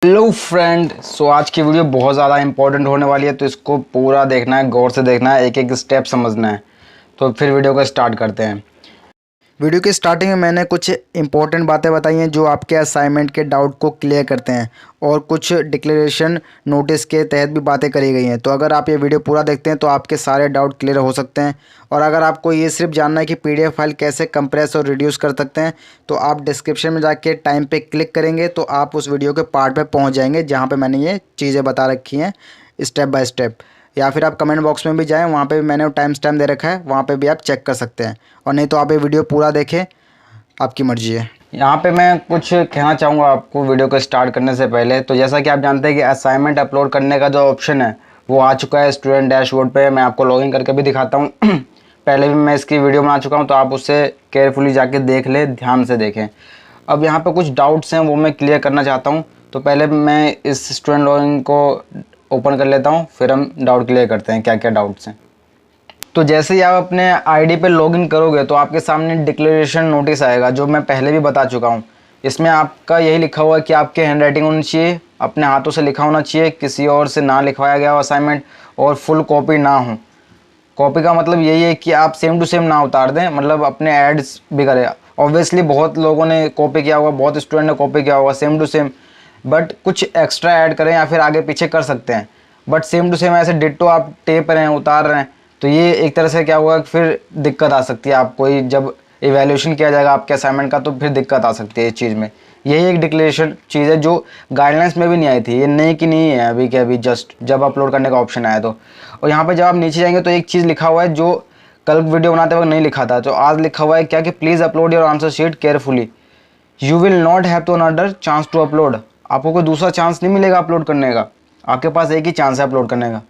Hello friend. आज की video बहुत ज़्यादा इंपॉर्टेंट होने वाली है, तो इसको पूरा देखना है, गौर से देखना है, एक एक स्टेप समझना है। तो फिर वीडियो को स्टार्ट करते हैं। वीडियो की स्टार्टिंग में मैंने कुछ इंपॉर्टेंट बातें बताई हैं जो आपके असाइनमेंट के डाउट को क्लियर करते हैं, और कुछ डिक्लेरेशन नोटिस के तहत भी बातें करी गई हैं। तो अगर आप ये वीडियो पूरा देखते हैं तो आपके सारे डाउट क्लियर हो सकते हैं। और अगर आपको ये सिर्फ जानना है कि पीडीएफ फाइल कैसे कंप्रेस और रिड्यूस कर सकते हैं, तो आप डिस्क्रिप्शन में जाके टाइम पे क्लिक करेंगे तो आप उस वीडियो के पार्ट पे पहुंच जाएंगे जहां पे मैंने ये चीज़ें बता रखी हैं स्टेप बाय स्टेप। या फिर आप कमेंट बॉक्स में भी जाएं, वहाँ पे भी मैंने टाइम स्टैम्प दे रखा है, वहाँ पे भी आप चेक कर सकते हैं। और नहीं तो आप ये वीडियो पूरा देखें, आपकी मर्जी है। यहाँ पे मैं कुछ कहना चाहूँगा आपको वीडियो को स्टार्ट करने से पहले। तो जैसा कि आप जानते हैं कि असाइनमेंट अपलोड करने का जो ऑप्शन है वो आ चुका है स्टूडेंट डैशबोर्ड पे। मैं आपको लॉगिन करके भी दिखाता हूँ पहले भी मैं इसकी वीडियो बना चुका हूँ, तो आप उससे केयरफुली जाके देख ले, ध्यान से देखें। अब यहाँ पे कुछ डाउट्स हैं वो मैं क्लियर करना चाहता हूँ। तो पहले मैं इस स्टूडेंट लॉगिन को ओपन कर लेता हूँ, फिर हम डाउट क्लियर करते हैं क्या क्या डाउट्स हैं। तो जैसे ही आप अपने आईडी पे लॉगिन करोगे तो आपके सामने डिक्लेरेशन नोटिस आएगा, जो मैं पहले भी बता चुका हूँ। इसमें आपका यही लिखा हुआ है कि आपके हैंडराइटिंग होनी चाहिए, अपने हाथों से लिखा होना चाहिए, किसी और से ना लिखवाया गया हो असाइनमेंट, और फुल कॉपी ना हो। कॉपी का मतलब यही है कि आप सेम टू सेम ना उतार दें, मतलब अपने एड्स भी करें। ऑब्वियसली बहुत लोगों ने कॉपी किया होगा, बहुत स्टूडेंट ने कॉपी किया होगा सेम टू सेम, बट कुछ एक्स्ट्रा ऐड करें या फिर आगे पीछे कर सकते हैं। बट सेम टू सेम ऐसे डिट्टो आप टेप रहे हैं, उतार रहे हैं, तो ये एक तरह से क्या होगा कि फिर दिक्कत आ सकती है आपको। ये जब इवैल्यूएशन किया जाएगा आपके असाइनमेंट का तो फिर दिक्कत आ सकती है इस चीज़ में। यही एक डिक्लेरेशन चीज़ है जो गाइडलाइंस में भी नहीं आई थी, ये नई की नहीं है अभी के अभी, जस्ट जब अपलोड करने का ऑप्शन आया तो। और यहाँ पर जब आप नीचे जाएंगे तो एक चीज़ लिखा हुआ है जो कल वीडियो बनाते वक्त नहीं लिखा था, तो आज लिखा हुआ है क्या कि please upload your answer sheet carefully, you will not have to another chance to upload. आपको कोई दूसरा चांस नहीं मिलेगा अपलोड करने का, आपके पास एक ही चांस है अपलोड करने का,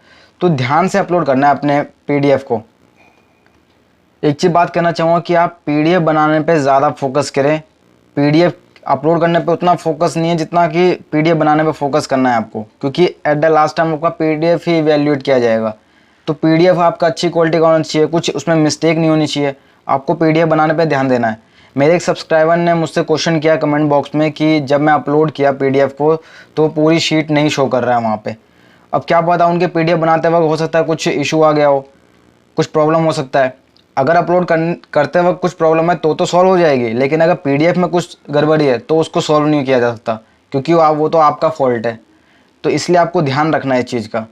तो ध्यान से अपलोड करना है अपने पीडीएफ को। एक चीज़ बात कहना चाहूँगा कि आप पीडीएफ बनाने पे ज़्यादा फोकस करें, पीडीएफ अपलोड करने पे उतना फोकस नहीं है जितना कि पीडीएफ बनाने पे फोकस करना है आपको, क्योंकि एट द लास्ट टाइम आपका पीडीएफ ही इवैल्यूएट किया जाएगा। तो पीडीएफ आपका अच्छी क्वालिटी का होना चाहिए, कुछ उसमें मिस्टेक नहीं होनी चाहिए, आपको पीडीएफ बनाने पे ध्यान देना है। मेरे एक सब्सक्राइबर ने मुझसे क्वेश्चन किया कमेंट बॉक्स में कि जब मैं अपलोड किया पीडीएफ को तो पूरी शीट नहीं शो कर रहा है वहाँ पे। अब क्या पता उनके पीडीएफ बनाते वक्त हो सकता है कुछ इशू आ गया हो, कुछ प्रॉब्लम हो सकता है। अगर अपलोड करते वक्त कुछ प्रॉब्लम है तो सॉल्व हो जाएगी, लेकिन अगर पीडीएफ में कुछ गड़बड़ी है तो उसको सॉल्व नहीं किया जा सकता, क्योंकि वो तो आपका फॉल्ट है। तो इसलिए आपको ध्यान रखना है इस चीज़ का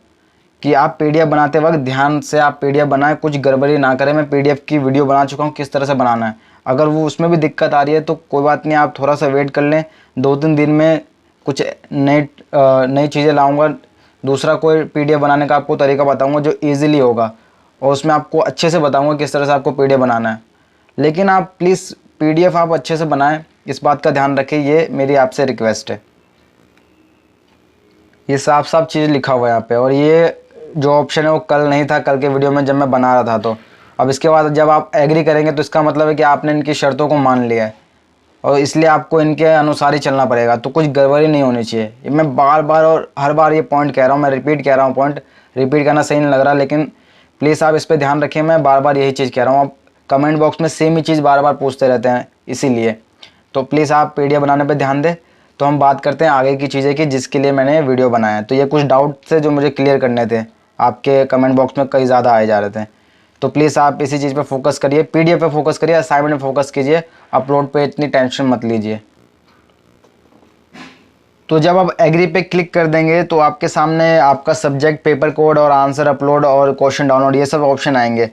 कि आप पीडीएफ बनाते वक्त ध्यान से आप पीडीएफ बनाएं, कुछ गड़बड़ी ना करें। मैं पीडीएफ की वीडियो बना चुका हूँ किस तरह से बनाना है। अगर वो उसमें भी दिक्कत आ रही है तो कोई बात नहीं, आप थोड़ा सा वेट कर लें, 2-3 दिन में कुछ नई चीज़ें लाऊंगा, दूसरा कोई पीडीएफ बनाने का आपको तरीका बताऊंगा जो ईजिली होगा, और उसमें आपको अच्छे से बताऊंगा किस तरह से आपको पीडीएफ बनाना है। लेकिन आप प्लीज़ पीडीएफ आप अच्छे से बनाएं, इस बात का ध्यान रखें, ये मेरी आपसे रिक्वेस्ट है। ये साफ साफ चीज़ लिखा हुआ है यहाँ पे, और ये जो ऑप्शन है वो कल नहीं था, कल के वीडियो में जब मैं बना रहा था। तो अब इसके बाद जब आप एग्री करेंगे तो इसका मतलब है कि आपने इनकी शर्तों को मान लिया है, और इसलिए आपको इनके अनुसार ही चलना पड़ेगा, तो कुछ गड़बड़ी नहीं होनी चाहिए। ये मैं बार बार और हर बार ये पॉइंट कह रहा हूँ, मैं रिपीट कह रहा हूँ, पॉइंट रिपीट करना सही नहीं लग रहा, लेकिन प्लीज़ आप इस पर ध्यान रखिए। मैं बार बार यही चीज़ कह रहा हूँ, आप कमेंट बॉक्स में सेम ही चीज़ बार बार पूछते रहते हैं, इसीलिए तो प्लीज़ आप पीडीएफ बनाने पर ध्यान दें। तो हम बात करते हैं आगे की चीज़ें कि जिसके लिए मैंने वीडियो बनाया। तो ये कुछ डाउट थे जो मुझे क्लियर करने थे, आपके कमेंट बॉक्स में कई ज़्यादा आए जा रहे थे। तो प्लीज़ आप इसी चीज़ पे फोकस करिए, पीडीएफ पे फोकस करिए, असाइनमेंट में फोकस कीजिए, अपलोड पे इतनी टेंशन मत लीजिए। तो जब आप एग्री पे क्लिक कर देंगे तो आपके सामने आपका सब्जेक्ट, पेपर कोड और आंसर अपलोड और क्वेश्चन डाउनलोड ये सब ऑप्शन आएंगे।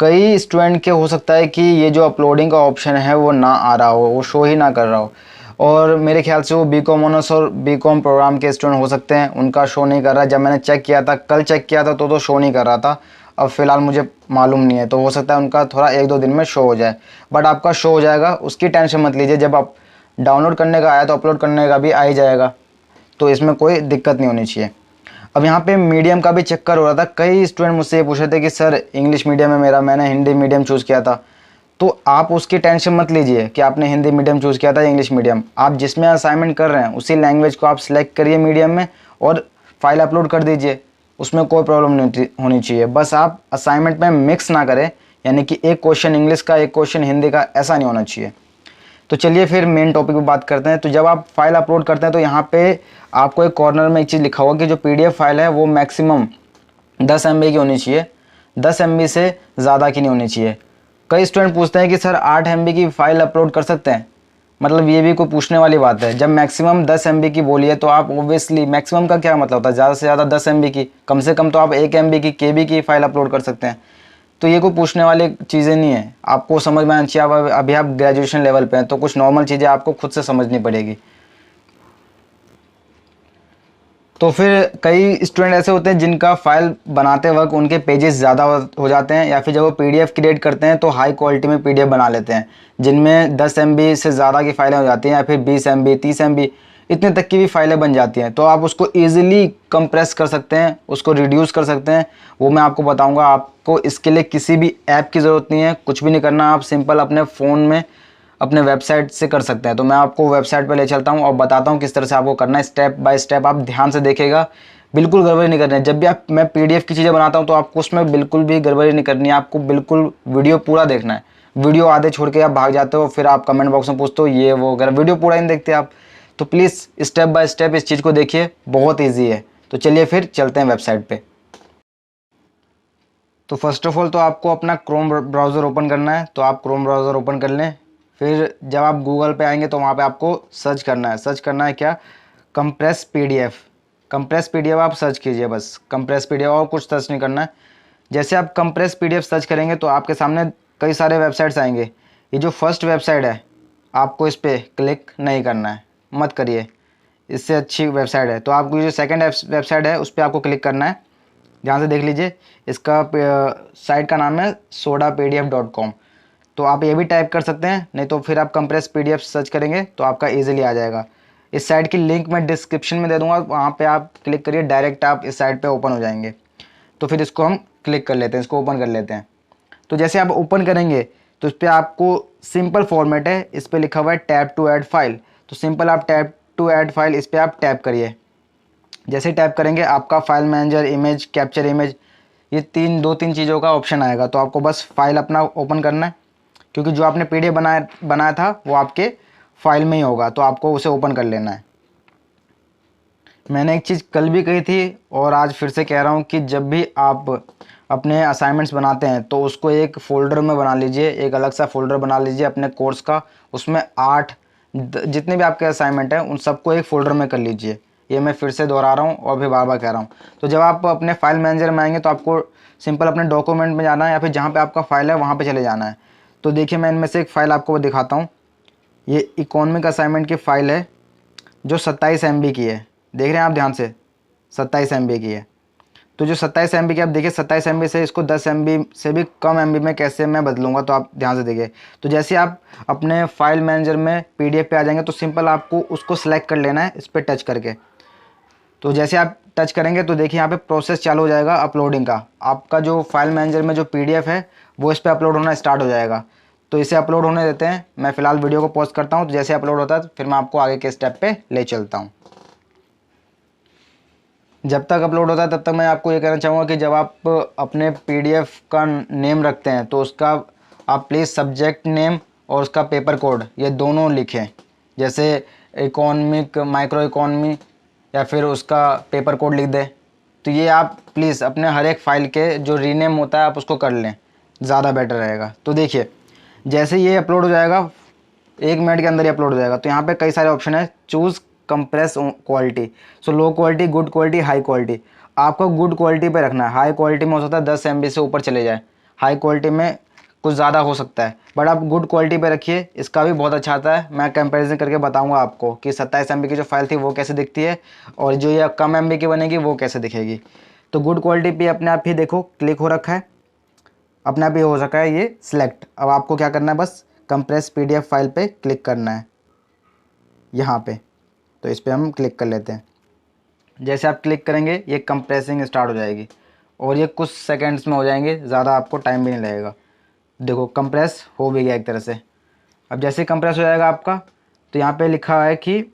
कई स्टूडेंट के हो सकता है कि ये जो अपलोडिंग का ऑप्शन है वो ना आ रहा हो, वो शो ही ना कर रहा हो, और मेरे ख्याल से वो बीकॉम ऑनर्स और बीकॉम प्रोग्राम के स्टूडेंट हो सकते हैं, उनका शो नहीं कर रहा। जब मैंने चेक किया था, कल चेक किया था तो शो नहीं कर रहा था। अब फ़िलहाल मुझे मालूम नहीं है, तो हो सकता है उनका थोड़ा 1-2 दिन में शो हो जाए, बट आपका शो हो जाएगा, उसकी टेंशन मत लीजिए। जब आप डाउनलोड करने का आया तो अपलोड करने का भी आ ही जाएगा, तो इसमें कोई दिक्कत नहीं होनी चाहिए। अब यहाँ पे मीडियम का भी चक्कर हो रहा था, कई स्टूडेंट मुझसे ये पूछ रहे थे कि सर इंग्लिश मीडियम है मेरा, मैंने हिंदी मीडियम चूज़ किया था। तो आप उसकी टेंशन मत लीजिए कि आपने हिंदी मीडियम चूज़ किया था या इंग्लिश मीडियम। आप जिसमें असाइनमेंट कर रहे हैं उसी लैंग्वेज को आप सिलेक्ट करिए मीडियम में, और फाइल अपलोड कर दीजिए, उसमें कोई प्रॉब्लम नहीं होनी चाहिए। बस आप असाइनमेंट में मिक्स ना करें, यानी कि एक क्वेश्चन इंग्लिश का एक क्वेश्चन हिंदी का, ऐसा नहीं होना चाहिए। तो चलिए फिर मेन टॉपिक पे बात करते हैं। तो जब आप फाइल अपलोड करते हैं तो यहाँ पे आपको एक कॉर्नर में एक चीज़ लिखा होगा कि जो पीडीएफ फाइल है वो मैक्सिमम 10 MB की होनी चाहिए, 10 MB से ज़्यादा की नहीं होनी चाहिए। कई स्टूडेंट पूछते हैं कि सर 8 MB की फ़ाइल अपलोड कर सकते हैं, मतलब ये भी कोई पूछने वाली बात है। जब मैक्सिमम 10 MB की बोली है तो आप ऑब्वियसली मैक्सिमम का क्या मतलब होता है, ज़्यादा से ज़्यादा 10 MB की, कम से कम तो आप 1 MB की KB की फ़ाइल अपलोड कर सकते हैं। तो ये कोई पूछने वाली चीज़ें नहीं है, आपको समझ में आनी चाहिए। अब अभी आप ग्रेजुएशन लेवल पे हैं तो कुछ नॉर्मल चीज़ें आपको खुद से समझनी पड़ेगी। तो फिर कई स्टूडेंट ऐसे होते हैं जिनका फाइल बनाते वक्त उनके पेजेस ज़्यादा हो जाते हैं, या फिर जब वो पीडीएफ क्रिएट करते हैं तो हाई क्वालिटी में पीडीएफ बना लेते हैं जिनमें 10 MB से ज़्यादा की फ़ाइलें हो जाती हैं, या फिर 20 MB 30 MB इतने तक की भी फाइलें बन जाती हैं। तो आप उसको ईजिली कंप्रेस कर सकते हैं, उसको रिड्यूस कर सकते हैं, वो मैं आपको बताऊँगा। आपको इसके लिए किसी भी ऐप की ज़रूरत नहीं है, कुछ भी नहीं करना, आप सिंपल अपने फ़ोन में अपने वेबसाइट से कर सकते हैं। तो मैं आपको वेबसाइट पर ले चलता हूँ और बताता हूँ किस तरह से आपको करना है, स्टेप बाय स्टेप। आप ध्यान से देखिएगा, बिल्कुल गड़बड़ी नहीं करनी है। जब भी मैं पीडीएफ की चीज़ें बनाता हूँ तो आपको उसमें बिल्कुल भी गड़बड़ी नहीं करनी है, आपको बिल्कुल वीडियो पूरा देखना है। वीडियो आधे छोड़ के आप भाग जाते हो, फिर आप कमेंट बॉक्स में पूछते हो ये वो वगैरह, वीडियो पूरा नहीं देखते आप। तो प्लीज़ स्टेप बाय स्टेप इस चीज़ को देखिए, बहुत ईजी है। तो चलिए फिर चलते हैं वेबसाइट पर। तो फर्स्ट ऑफ ऑल तो आपको अपना क्रोम ब्राउज़र ओपन करना है, तो आप क्रोम ब्राउज़र ओपन कर लें। फिर जब आप गूगल पे आएंगे तो वहाँ पे आपको सर्च करना है। सर्च करना है क्या, कंप्रेस पीडीएफ। कंप्रेस पीडीएफ आप सर्च कीजिए, बस कंप्रेस पीडीएफ, और कुछ सर्च नहीं करना है। जैसे आप कंप्रेस पीडीएफ सर्च करेंगे तो आपके सामने कई सारे वेबसाइट्स आएंगे। ये जो फर्स्ट वेबसाइट है आपको इस पर क्लिक नहीं करना है, मत करिए, इससे अच्छी वेबसाइट है। तो आपको जो सेकेंड वेबसाइट है उस पर आपको क्लिक करना है। ध्यान से देख लीजिए, इसका साइट का नाम है sodapdf.com। तो आप ये भी टाइप कर सकते हैं, नहीं तो फिर आप कंप्रेस पीडीएफ सर्च करेंगे तो आपका इजीली आ जाएगा। इस साइट की लिंक मैं डिस्क्रिप्शन में दे दूंगा, वहाँ पे आप क्लिक करिए, डायरेक्ट आप इस साइट पे ओपन हो जाएंगे। तो फिर इसको हम क्लिक कर लेते हैं, इसको ओपन कर लेते हैं। तो जैसे आप ओपन करेंगे तो इस पर आपको सिंपल फॉर्मेट है, इस पर लिखा हुआ है टैप टू ऐड फाइल। तो सिंपल आप टैप टू ऐड फाइल, इस पर आप टैप करिए। जैसे टैप करेंगे आपका file manager, image, capture image, ये दो तीन चीज़ों का ऑप्शन आएगा। तो आपको बस फाइल अपना ओपन करना है, क्योंकि जो आपने पीडीएफ बनाया था वो आपके फाइल में ही होगा, तो आपको उसे ओपन कर लेना है। मैंने एक चीज़ कल भी कही थी और आज फिर से कह रहा हूँ कि जब भी आप अपने असाइनमेंट्स बनाते हैं तो उसको एक फ़ोल्डर में बना लीजिए, एक अलग सा फ़ोल्डर बना लीजिए अपने कोर्स का। उसमें 8 जितने भी आपके असाइनमेंट हैं उन सबको एक फ़ोल्डर में कर लीजिए। ये मैं फिर से दोहरा रहा हूँ और भी बार बार कह रहा हूँ। तो जब आप अपने फाइल मैनेजर में आएंगे तो आपको सिंपल अपने डॉक्यूमेंट में जाना है, या फिर जहाँ पे आपका फाइल है वहाँ पे चले जाना है। तो देखिए मैं इनमें से एक फ़ाइल आपको दिखाता हूँ। ये इकोनॉमिक असाइनमेंट की फ़ाइल है जो 27 MB की है। देख रहे हैं आप ध्यान से, 27 MB की है। तो जो 27 MB की, आप देखिए 27 MB से इसको 10 MB से भी कम MB में कैसे मैं बदलूंगा, तो आप ध्यान से देखिए। तो जैसे आप अपने फाइल मैनेजर में पीडीएफ पे आ जाएंगे तो सिंपल आपको उसको सेलेक्ट कर लेना है इस पर टच करके। तो जैसे आप टच करेंगे तो देखिए यहाँ पे प्रोसेस चालू हो जाएगा अपलोडिंग का। आपका जो फाइल मैनेजर में जो पीडीएफ है वो इस पर अपलोड होना स्टार्ट हो जाएगा। तो इसे अपलोड होने देते हैं। मैं फ़िलहाल वीडियो को पॉज करता हूँ, तो जैसे अपलोड होता है फिर मैं आपको आगे के स्टेप पे ले चलता हूँ। जब तक अपलोड होता है तब तक मैं आपको ये कहना चाहूँगा कि जब आप अपने पीडीएफ का नेम रखते हैं तो उसका आप प्लीज़ सब्जेक्ट नेम और उसका पेपर कोड ये दोनों लिखें। जैसे इकोनॉमिक, माइक्रो इकोनॉमी, या फिर उसका पेपर कोड लिख दें। तो ये आप प्लीज़ अपने हर एक फ़ाइल के जो रीनेम होता है आप उसको कर लें, ज़्यादा बेटर रहेगा। तो देखिए जैसे ये अपलोड हो जाएगा, 1 मिनट के अंदर ही अपलोड हो जाएगा। तो यहाँ पे कई सारे ऑप्शन है, choose compress quality. So low quality, good quality, high quality. आपको गुड क्वालिटी पे रखना है। हाई क्वालिटी में हो सकता है 10 MB से ऊपर चले जाए, हाई क्वालिटी में कुछ ज़्यादा हो सकता है, बट आप गुड क्वालिटी पे रखिए। इसका भी बहुत अच्छा आता है, मैं कंपैरिजन करके बताऊंगा आपको कि 27 MB की जो फाइल थी वो कैसे दिखती है और जो ये कम MB की बनेगी वो कैसे दिखेगी। तो गुड क्वालिटी पे अपने आप ही देखो क्लिक हो रखा है, अपने आप ही हो सका है ये सिलेक्ट। अब आपको क्या करना है, बस कंप्रेस पीडीएफ फाइल पे क्लिक करना है यहाँ पे। तो इस पर हम क्लिक कर लेते हैं। जैसे आप क्लिक करेंगे ये कंप्रेसिंग स्टार्ट हो जाएगी और ये कुछ सेकंड्स में हो जाएंगे, ज़्यादा आपको टाइम भी नहीं लगेगा। देखो कंप्रेस हो भी गया एक तरह से। अब जैसे कंप्रेस हो जाएगा आपका तो यहाँ पे लिखा है कि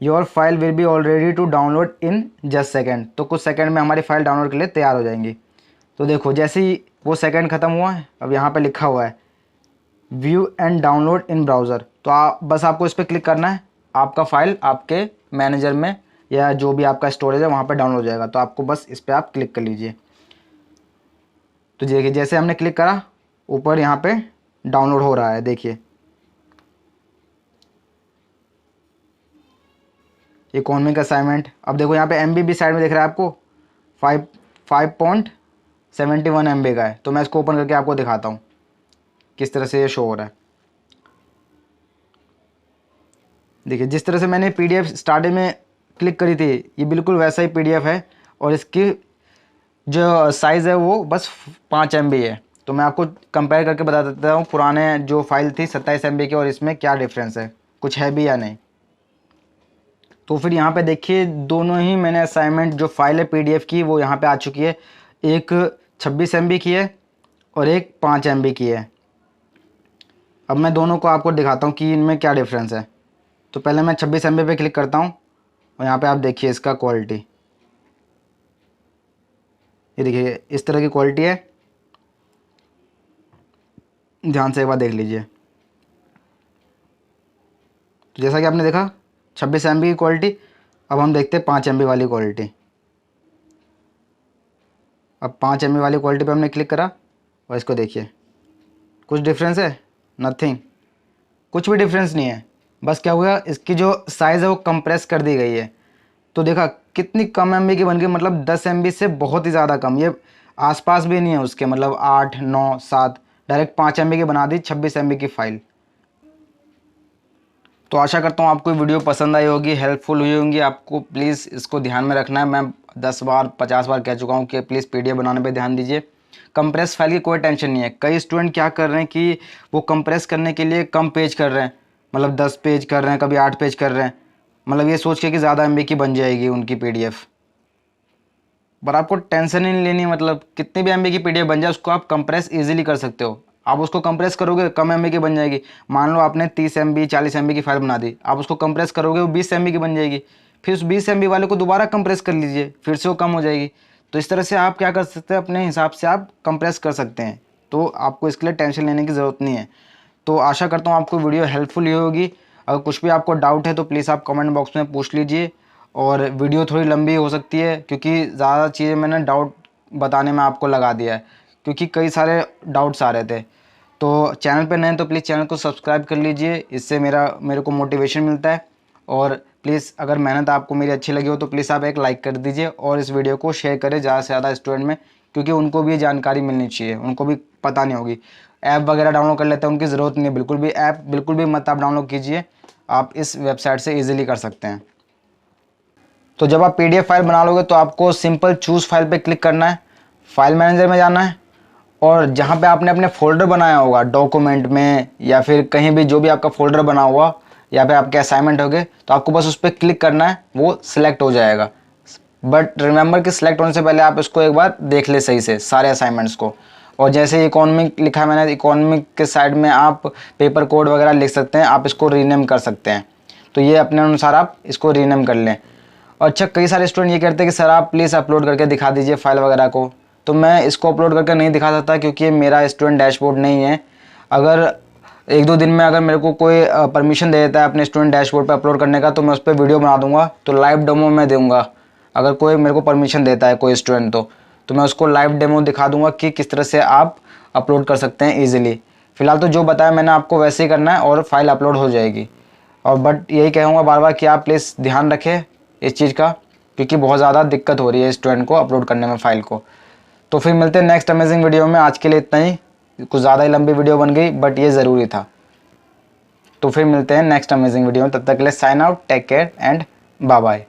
your file will be already to download in just second. तो कुछ सेकंड में हमारी फाइल डाउनलोड के लिए तैयार हो जाएंगी। तो देखो जैसे ही वो सेकंड ख़त्म हुआ है, अब यहाँ पे लिखा हुआ है view and download in browser. तो बस आपको इस पर क्लिक करना है, आपका फाइल आपके मैनेजर में या जो भी आपका स्टोरेज है वहाँ पर डाउनलोड हो जाएगा। तो आपको बस इस पर आप क्लिक कर लीजिए। तो देखिए जैसे हमने क्लिक करा ऊपर यहाँ पे डाउनलोड हो रहा है, देखिए इकोनॉमिक असाइनमेंट। अब देखो यहाँ पे एमबी भी साइड में दिख रहा है आपको, 5.71 MB का है। तो मैं इसको ओपन करके आपको दिखाता हूँ किस तरह से ये शो हो रहा है। देखिए जिस तरह से मैंने पीडीएफ स्टार्टिंग में क्लिक करी थी ये बिल्कुल वैसा ही पीडीएफ है और इसकी जो साइज़ है वो बस 5 MB है। तो मैं आपको कंपेयर करके बता देता हूँ पुराने जो फाइल थी 27 MB की और इसमें क्या डिफरेंस है, कुछ है भी या नहीं। तो फिर यहाँ पे देखिए दोनों ही मैंने असाइनमेंट जो फाइल है पीडीएफ की वो यहाँ पे आ चुकी है। एक 26 MB की है और एक 5 MB की है। अब मैं दोनों को आपको दिखाता हूँ कि इनमें क्या डिफरेंस है। तो पहले मैं 26 MB पे क्लिक करता हूँ और यहाँ पे आप देखिए इसका क्वालिटी, ये देखिए इस तरह की क्वालिटी है। ध्यान से एक बार देख लीजिए। तो जैसा कि आपने देखा 26 MB की क्वालिटी। अब हम देखते हैं 5 MB वाली क्वालिटी। अब 5 MB वाली क्वालिटी पे हमने क्लिक करा और इसको देखिए, कुछ डिफरेंस है? नथिंग, कुछ भी डिफरेंस नहीं है। बस क्या हुआ, इसकी जो साइज़ है वो कंप्रेस कर दी गई है। तो देखा कितनी कम MB की बन गई, मतलब 10 MB से बहुत ही ज़्यादा कम। ये आसपास भी नहीं है उसके, मतलब 8, 9, 7, डायरेक्ट 5 MB की बना दी 26 MB की फ़ाइल। तो आशा करता हूँ आपको वीडियो पसंद आई होगी, हेल्पफुल हुई होंगी। आपको प्लीज़ इसको ध्यान में रखना है। मैं 10 बार 50 बार कह चुका हूँ कि प्लीज़ पीडीएफ बनाने पे ध्यान दीजिए। कंप्रेस फाइल की कोई टेंशन नहीं है। कई स्टूडेंट क्या कर रहे हैं कि वो कंप्रेस करने के लिए कम पेज कर रहे हैं, मतलब 10 पेज कर रहे हैं, कभी 8 पेज कर रहे हैं, मतलब ये सोच के कि ज़्यादा MB की बन जाएगी उनकी पीडीएफ। पर आपको टेंशन ही नहीं लेनी, मतलब कितनी भी MB की पीडीएफ बन जाए उसको आप कंप्रेस इजीली कर सकते हो। आप उसको कंप्रेस करोगे कम MB की बन जाएगी। मान लो आपने 30 MB 40 MB की फाइल बना दी, आप उसको कंप्रेस करोगे वो 20 MB की बन जाएगी। फिर उस 20 MB वाले को दोबारा कंप्रेस कर लीजिए, फिर से वो कम हो जाएगी। तो इस तरह से आप क्या कर सकते हैं, अपने हिसाब से आप कंप्रेस कर सकते हैं। तो आपको इसके लिए टेंशन लेने की ज़रूरत नहीं है। तो आशा करता हूँ आपको वीडियो हेल्पफुल हुई होगी। अगर कुछ भी आपको डाउट है तो प्लीज़ आप कमेंट बॉक्स में पूछ लीजिए। और वीडियो थोड़ी लंबी हो सकती है क्योंकि ज़्यादा चीज़ें मैंने डाउट बताने में आपको लगा दिया है, क्योंकि कई सारे डाउट्स आ रहे थे। तो चैनल पे नए हैं तो प्लीज़ चैनल को सब्सक्राइब कर लीजिए, इससे मेरे को मोटिवेशन मिलता है। और प्लीज़ अगर मेहनत आपको मेरी अच्छी लगी हो तो प्लीज़ आप एक लाइक कर दीजिए और इस वीडियो को शेयर करें ज़्यादा से ज़्यादा स्टूडेंट में, क्योंकि उनको भी ये जानकारी मिलनी चाहिए, उनको भी पता नहीं होगी। ऐप वगैरह डाउनलोड कर लेते हैं, उनकी ज़रूरत नहीं है बिल्कुल भी। ऐप बिल्कुल भी मत आप डाउनलोड कीजिए, आप इस वेबसाइट से ईजिली कर सकते हैं। तो जब आप पीडीएफ फाइल बना लोगे तो आपको सिंपल चूज़ फाइल पे क्लिक करना है, फाइल मैनेजर में जाना है और जहाँ पे आपने अपने फ़ोल्डर बनाया होगा डॉक्यूमेंट में या फिर कहीं भी जो भी आपका फ़ोल्डर बना हुआ या फिर आपके असाइनमेंट हो गए, तो आपको बस उस पर क्लिक करना है, वो सिलेक्ट हो जाएगा। बट रिमेंबर कि सिलेक्ट होने से पहले आप इसको एक बार देख ले सही से सारे असाइनमेंट्स को। और जैसे इकोनॉमिक लिखा है मैंने, इकोनॉमिक के साइड में आप पेपर कोड वगैरह लिख सकते हैं, आप इसको रीनेम कर सकते हैं। तो ये अपने अनुसार आप इसको रीनेम कर लें। और अच्छा, कई सारे स्टूडेंट ये कहते हैं कि सर आप प्लीज़ अपलोड करके दिखा दीजिए फाइल वगैरह को। तो मैं इसको अपलोड करके नहीं दिखा सकता क्योंकि मेरा स्टूडेंट डैशबोर्ड नहीं है। अगर 1-2 दिन में अगर मेरे को कोई परमिशन दे देता है अपने स्टूडेंट डैशबोर्ड पे अपलोड करने का, तो मैं उस पर वीडियो बना दूंगा, तो लाइव डेमो मैं दूंगा। अगर कोई मेरे को परमिशन देता है कोई स्टूडेंट तो मैं उसको लाइव डेमो दिखा दूंगा कि किस तरह से आप अपलोड कर सकते हैं ईजिली। फिलहाल तो जो बताया मैंने आपको वैसे ही करना है और फाइल अपलोड हो जाएगी। और बट यही कहूँगा बार बार कि आप प्लीज़ ध्यान रखें इस चीज़ का, क्योंकि बहुत ज़्यादा दिक्कत हो रही है स्टूडेंट को अपलोड करने में फ़ाइल को। तो फिर मिलते हैं नेक्स्ट अमेजिंग वीडियो में। आज के लिए इतना ही, कुछ ज़्यादा ही लंबी वीडियो बन गई बट ये ज़रूरी था। तो फिर मिलते हैं नेक्स्ट अमेजिंग वीडियो में, तब तक के लिए sign out, take care and bye bye.